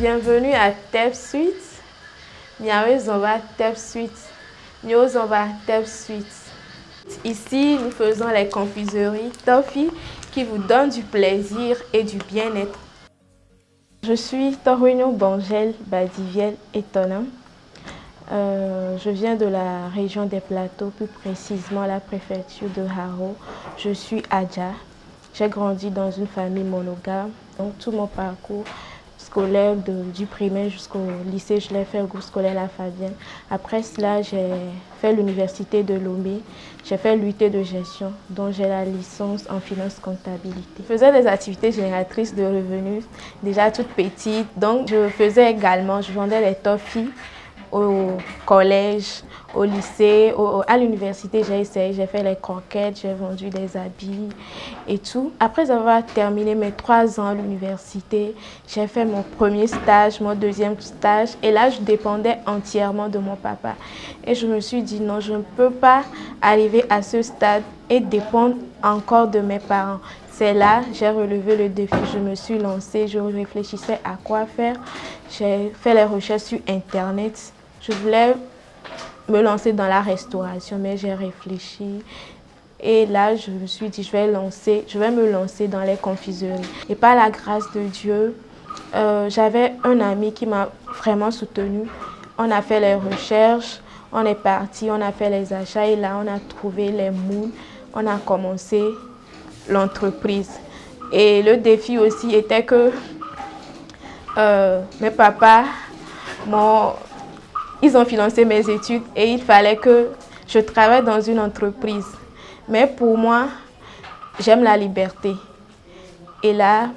Bienvenue à Tep Suite. Nyawezonba Tep Suite. Nyozonba Tep Suite. Ici, nous faisons les confiseries Toffee qui vous donnent du plaisir et du bien-être. Je suis Torwino Bangel Badiviel Etona. Je viens de la région des Plateaux, plus précisément la préfecture de Haro. Je suis Adja. J'ai grandi dans une famille monogame. Donc tout mon parcours scolaire du primaire jusqu'au lycée, je l'ai fait au groupe scolaire La Fabienne. Après cela, j'ai fait l'université de Lomé. J'ai fait l'UT de gestion, dont j'ai la licence en finance comptabilité. Je faisais des activités génératrices de revenus, déjà toute petite. Donc je faisais également, je vendais les toffees au collège, au lycée, à l'université, j'ai essayé, j'ai fait les croquettes, j'ai vendu des habits et tout. Après avoir terminé mes 3 ans à l'université, j'ai fait mon premier stage, mon deuxième stage et là, je dépendais entièrement de mon papa. Et je me suis dit non, je ne peux pas arriver à ce stade et dépendre encore de mes parents. C'est là, j'ai relevé le défi, je me suis lancée, je réfléchissais à quoi faire. J'ai fait les recherches sur Internet. Je voulais me lancer dans la restauration, mais j'ai réfléchi. Et là, je me suis dit, je vais me lancer dans les confiseries. Et par la grâce de Dieu, j'avais un ami qui m'a vraiment soutenue. On a fait les recherches, on est parti, on a fait les achats et là, on a trouvé les moules. On a commencé l'entreprise. Et le défi aussi était que mes papas ils ont financé mes études et il fallait que je travaille dans une entreprise. Mais pour moi, j'aime la liberté. Et là,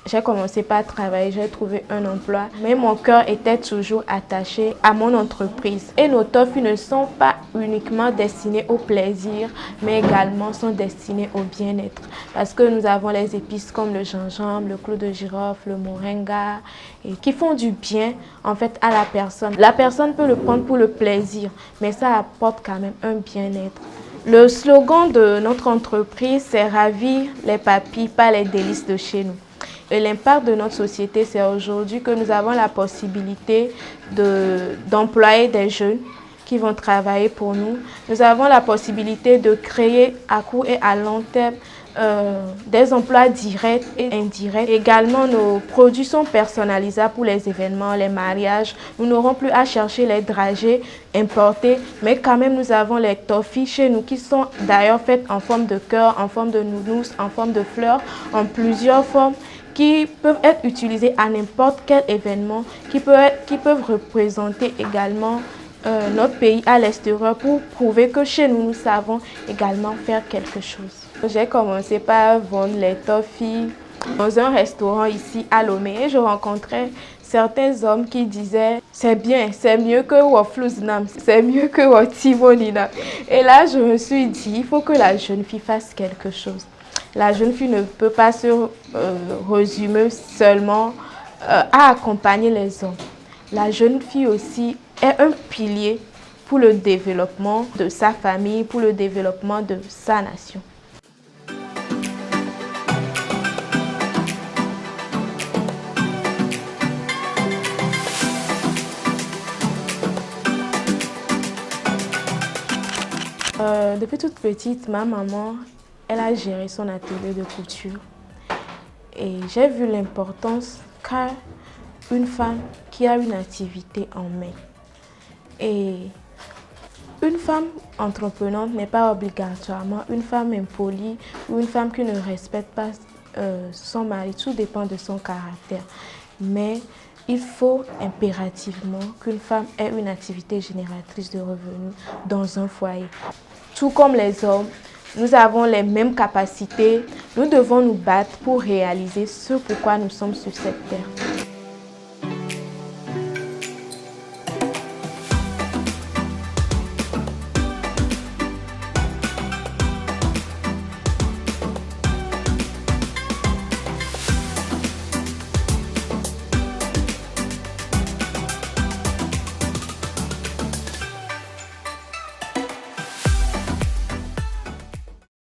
j'ai commencé par travailler, j'ai trouvé un emploi. Mais mon cœur était toujours attaché à mon entreprise. Et nos toffees ne sont pas uniquement destinés au plaisir, mais également sont destinés au bien-être. Parce que nous avons les épices comme le gingembre, le clou de girofle, le moringa, et qui font du bien en fait à la personne. La personne peut le prendre pour le plaisir, mais ça apporte quand même un bien-être. Le slogan de notre entreprise, c'est « Ravir les papilles par les délices de chez nous ». Et l'impact de notre société, c'est aujourd'hui que nous avons la possibilité d'employer des jeunes qui vont travailler pour nous. Nous avons la possibilité de créer à court et à long terme des emplois directs et indirects. Également, nos produits sont personnalisables pour les événements, les mariages. Nous n'aurons plus à chercher les dragées importés, mais quand même, nous avons les toffees chez nous qui sont d'ailleurs faites en forme de cœur, en forme de nounours, en forme de fleurs, en plusieurs formes, qui peuvent être utilisés à n'importe quel événement, qui peuvent représenter également notre pays à l'extérieur pour prouver que chez nous, nous savons également faire quelque chose. J'ai commencé par vendre les toffees dans un restaurant ici à Lomé et je rencontrais certains hommes qui disaient « c'est bien, c'est mieux que Waflouznam, c'est mieux que Watimonina ». Et là, je me suis dit « il faut que la jeune fille fasse quelque chose ». La jeune fille ne peut pas se résumer seulement à accompagner les hommes. La jeune fille aussi est un pilier pour le développement de sa famille, pour le développement de sa nation. Depuis toute petite, ma maman, elle a géré son atelier de couture. Et j'ai vu l'importance qu'a une femme qui a une activité en main. Et une femme entreprenante n'est pas obligatoirement une femme impolie ou une femme qui ne respecte pas son mari. Tout dépend de son caractère. Mais il faut impérativement qu'une femme ait une activité génératrice de revenus dans un foyer. Tout comme les hommes, nous avons les mêmes capacités. Nous devons nous battre pour réaliser ce pourquoi nous sommes sur cette terre.